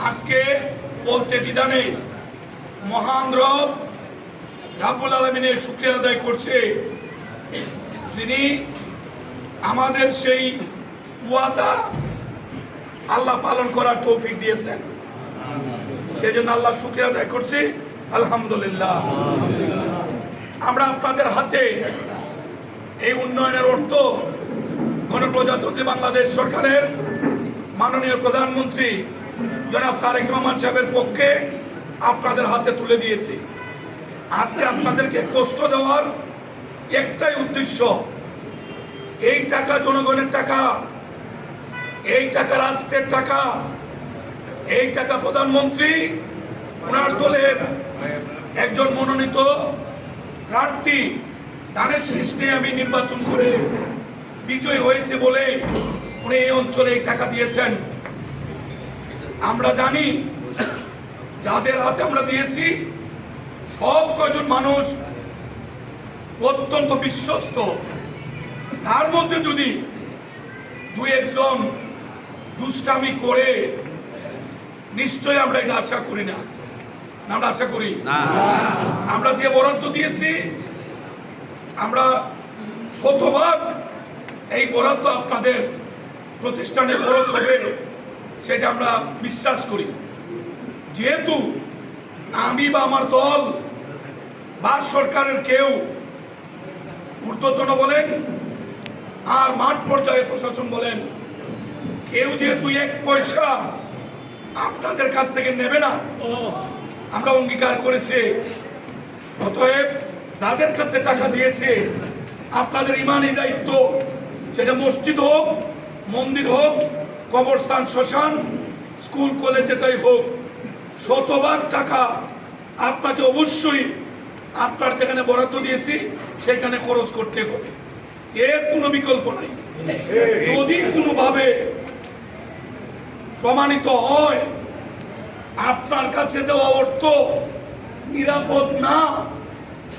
আজকে বলতে দ্বিধা নেই, মহান রব রাব্বুল আলামিনের শুকরিয়া আদায় করছে, যিনি আমাদের সেই ওয়াদা আল্লাহ পালন করার তৌফিক দিয়েছেন। সেই জন্য আল্লাহ শুকরিয়া আদায় করছি, আলহামদুলিল্লাহ। আমরা আপনাদের হাতে এই উন্নয়নের অর্থ গণপ্রজাতন্ত্রী বাংলাদেশ সরকারের মাননীয় প্রধানমন্ত্রী জনাব তারেক রহমান সাহেবের পক্ষে আপনাদের হাতে তুলে দিয়েছি। আজকে আপনাদেরকে কষ্ট দেওয়ার একটাই উদ্দেশ্য, এই টাকা জনগণের টাকা, এই টাকা রাষ্ট্রের টাকা, এই টাকা প্রধানমন্ত্রী ওনার দলের একজন মনোনীত প্রার্থী দানের সৃষ্টি আমি নির্বাচন করে বিজয় হয়েছে বলে উনি এই অঞ্চলে এই টাকা দিয়েছেন। আমরা জানি যাদের হাতে আমরা দিয়েছি সব কয়জন মানুষ অত্যন্ত বিশ্বস্ত, তার মধ্যে যদি দু একজন দুষ্টামি করে, নিশ্চয়ই আমরা এটা আশা করি না। আমরা আশা করি আমরা যে বরাদ্দ দিয়েছি আমরা শতভাগ এই বরাদ্দ আপনাদের প্রতিষ্ঠানে খরচ হবে সেটা আমরা বিশ্বাস করি। যেহেতু আমি বা আমার দল বা সরকারের কেউ ঊর্ধ্বতন বলেন আর মাঠ পর্যায়ে প্রশাসন বলেন, কেউ যেহেতু এক পয়সা আপনাদের কাছ থেকে নেবে না আমরা অঙ্গীকার করেছি। অতএব যাদের কাছে টাকা দিয়েছে আপনাদের ইমানি দায়িত্ব, সেটা মসজিদ হোক, মন্দির হোক, কবরস্থান, শ্মশান, স্কুল, কলেজ যেটাই হোক, শতভাগ টাকা আপনাকে অবশ্যই আপনার যেখানে বরাদ্দ দিয়েছি সেখানে খরচ করতে হবে, এর কোনো বিকল্প নাই। যদি কোনোভাবে প্রমাণিত হয় আপনার কাছে দেওয়া অর্থ নিরাপদ না,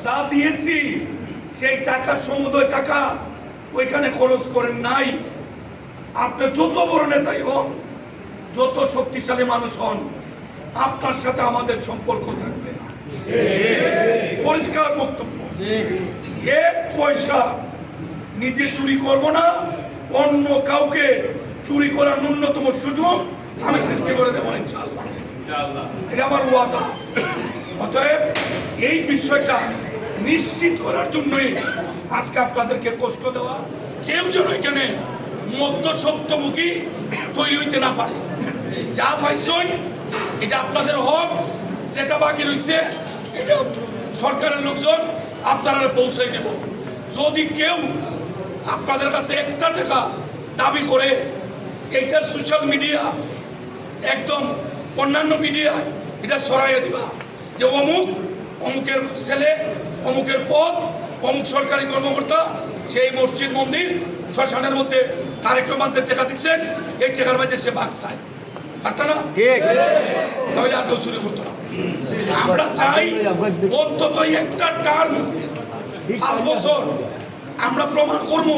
যা দিয়েছি সেই টাকা সমুদয় টাকা ওইখানে খরচ করেন নাই, আপনি যত বড় নেতাই হন, যত শক্তিশালী মানুষ হন, আপনার সাথে আমাদের সম্পর্ক থাকবে না। পরিষ্কার বক্তব্য, এক পয়সা নিজে চুরি করব না, অন্য কাউকে চুরি করার ন্যূনতম সুযোগ আমি সৃষ্টি করে দেবো ইনশাআল্লাহ, এটা আমার ওয়াদা। অতএব এই বিষয়টা নিশ্চিত করার জন্যই আজকে আপনাদেরকে কষ্ট দেওয়া, কেউ যেন এখানে মধ্যসত্যমুখী তৈরি হইতে না পারে। যা পাইছেন এটা আপনাদের হক, যেটা বাকি রয়েছে এটা সরকারের লোকজন আপনারা পৌঁছাই দেব। যদি কেউ আপনাদের কাছে একটা টাকা দাবি করে, এইটা সোশ্যাল মিডিয়া একদম অন্যান্য মিডিয়ায় এটা ছড়াইয়ে দিবা যে অমুক অমুকের ছেলে, অমুকের পদ, অমুক সরকারি কর্মকর্তা সেই মসজিদ, মন্দির, শ্মশানের মধ্যে তারেক রহমান যে টাকা দিচ্ছেন এই টাকার মাঝে সে ভাগ চায়, পারত না? তাহলে আর কেউ চুরি করতো না। আমরা চাই অন্তত একটা টার্ম 5 বছর আমরা প্রমাণ করবো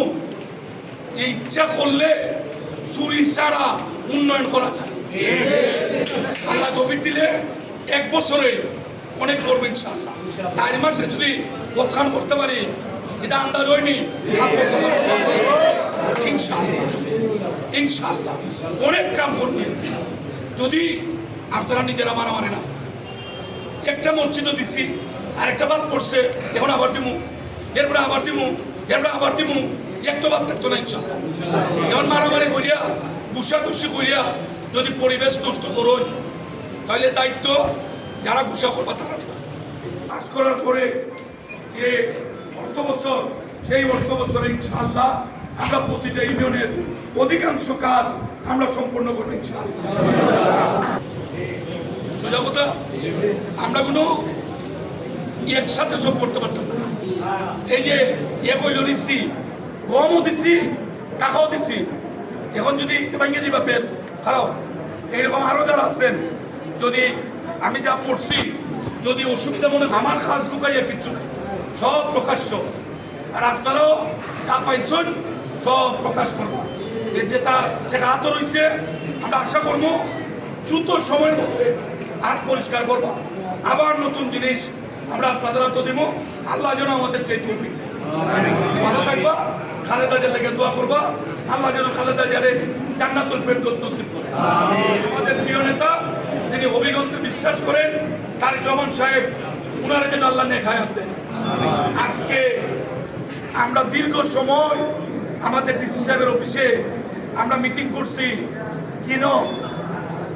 যে ইচ্ছা করলে চুরি ছাড়া উন্নয়ন করা যায়। আল্লাহ তৌফিক দিলে 1 বছরে অনেক করবো ইনশাআল্লাহ। 4 মাসে যদি উত্থান করতে পারি এটা আন্দাজ হয়নি, ইনশাআল্লাহ ইনশাআল্লাহ অনেক কাম করবে যদি আপনারা নিজেরা মারামারি না। একটা মসজিদও দিচ্ছি, আর একটা বাদ পড়ছে, এখন আবার দিমু, এরপরে আবার দিমু, এরপরে আবার দিমু, একটা বাদ থাকতো না ইনশাআল্লাহ। এখন মারামারি করিয়া, ঘুষাঘুষি করিয়া যদি পরিবেশ নষ্ট করুন, তাহলে দায়িত্ব যারা ঘুষা করবা তারা নেবা। কাজ করার পরে যে অর্থ বছর, সেই অর্থ বছরে ইনশাআল্লাহ আমরা প্রতিটা ইউনিয়নের অধিকাংশ কাজ আমরা সম্পন্ন করবো ইনশাআল্লাহ। সোজা কথা, আমরা কোনো একসাথে সব করতে পারতাম না। এই যে কইল দিচ্ছি, গমও দিচ্ছি, টাকাও দিচ্ছি, এখন যদি ভেঙে দিবা বেশ খারাপ। এইরকম আরো যারা আছেন, যদি আমি যা পড়ছি যদি অসুবিধা মনে, আমার কাজ লুকাইয়া কিচ্ছু নাই, সব প্রকাশ্য। আর আপনারাও যা পাইছেন সব প্রকাশ করবো। যেটা হাতে রয়েছে আমরা আশা করবো দ্রুত সময়ের মধ্যে হাত পরিষ্কার করবো, আবার নতুন জিনিস আমরা আপনাদের হাতে দিব। আল্লাহ যেন আমাদের সেই তৌফিক দেয়। ভালো থাকবা, খালেদা জিয়ার লেগে দোয়া করবা, আল্লাহ যেন খালেদা জিয়ারে জান্নাতুল ফেরদৌস নসিব করে। আমাদের প্রিয় নেতা যিনি হবিগঞ্জে বিশ্বাস করেন তারেক রহমান সাহেব, উনারা যেন আল্লাহ নেক হায়াত দেন। আজকে আমরা দীর্ঘ সময় আমাদের ডিসি সাহেবের অফিসে আমরা মিটিং করছি, কিন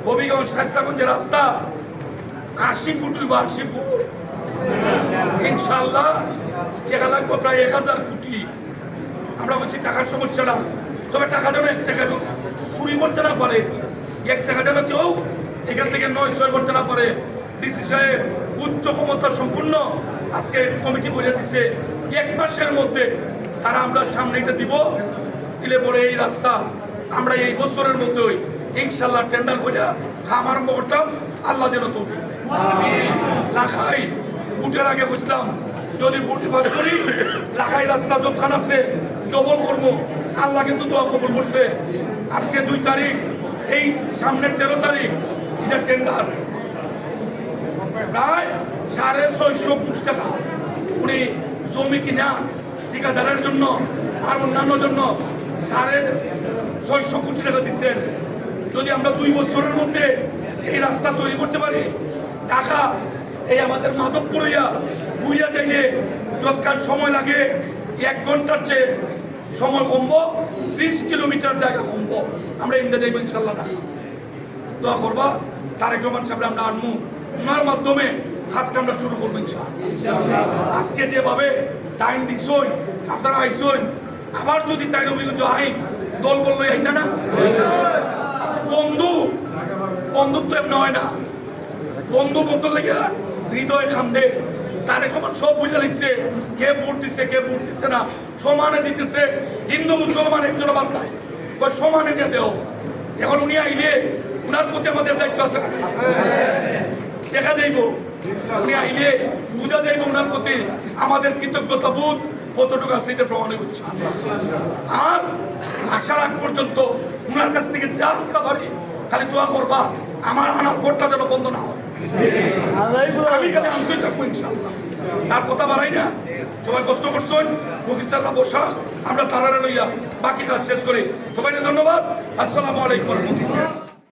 হবিগঞ্জ শাস্তাগঞ্জের রাস্তা 80 ফুট হইব, 80 ফুট ইনশাআল্লাহ টাকা লাগবে প্রায় 1000 কোটি। আমরা বলছি টাকার সমস্যা না, তবে টাকা যেন 1 টাকা চুরি করতে না পারে, 1 টাকা যেন কেউ এখান থেকে 9-6 করতে না পারে। ডিসি সাহেব উচ্চ ক্ষমতা সম্পূর্ণ আজকে কমিটি বলে দিচ্ছে 1 মাসের মধ্যে তারা আমরা সামনে এটা দিব, দিলে পরে এই রাস্তা আমরা এই বছরের মধ্যেই ইনশাল্লাহ টেন্ডার করে কাম আরম্ভ করতাম। আল্লাহ যেন তৌফিক দেয়। লাখাই বুটের আগে বুঝলাম যদি বুটি পাস করি লাখাই রাস্তা যতখান আছে ডবল করবো। আল্লাহ কিন্তু দোয়া কবুল করছে। আজকে 2 তারিখ, এই সামনের 13 তারিখ এটা টেন্ডার প্রায় 650 কোটি টাকা উনি জমি কিনা ঠিকাদারের জন্য আর অন্যান্য জন্য 650 কোটি টাকা দিচ্ছেন। যদি আমরা 2 বছরের মধ্যে এই রাস্তা তৈরি করতে পারি, টাকা এই আমাদের মাধবপুর বুইয়া যাইলে যৎকাল সময় লাগে 1 ঘন্টার চেয়ে সময় কমবো, 30 কিলোমিটার জায়গা কমবো। আমরা ইন্দা যাইব ইনশাল্লাহ। না দোয়া করবা, তারেক রহমান সাহেব আমরা আনমু, ওনার মাধ্যমে কাজটা আমরা শুরু করবো ইনশাআল্লাহ। আজকে যেভাবে টাইম দিছই আপনারা আইসই, আবার যদি তাই অভিজ্ঞ আইন দল বললো এইটা না বন্ধুত্ব এমনি হয় না। বন্ধু লেগে হৃদয় খান্দে। তারেক রহমান সব বুঝে লিখছে, কে ভোট দিচ্ছে কে ভোট দিচ্ছে না, সমানে দিতেছে। হিন্দু মুসলমান একজন বাদ নাই, সমানে নিয়ে দেও। এখন উনি আইলে উনার প্রতি আমাদের দায়িত্ব আছে না, দেখা যাইব। উনি আইলে বুঝা যাইব উনার প্রতি আমাদের কৃতজ্ঞতা বোধ কতটুকু আছে, এটা প্রমাণ হইব। আর আসার আগ পর্যন্ত উনার কাছ থেকে যা আনতে পারি খালি দোয়া করবা আমার আনার ভোটটা যেন বন্ধ না হয়। আমি খালি আনতেই থাকবো ইনশাল্লাহ। তার কথা বাড়াই না। সবাই কষ্ট করছেন, অফিসাররা বসা, আমরা তারারে লইয়া বাকি কাজ শেষ করি। সবাইকে ধন্যবাদ। আসসালামু আলাইকুম।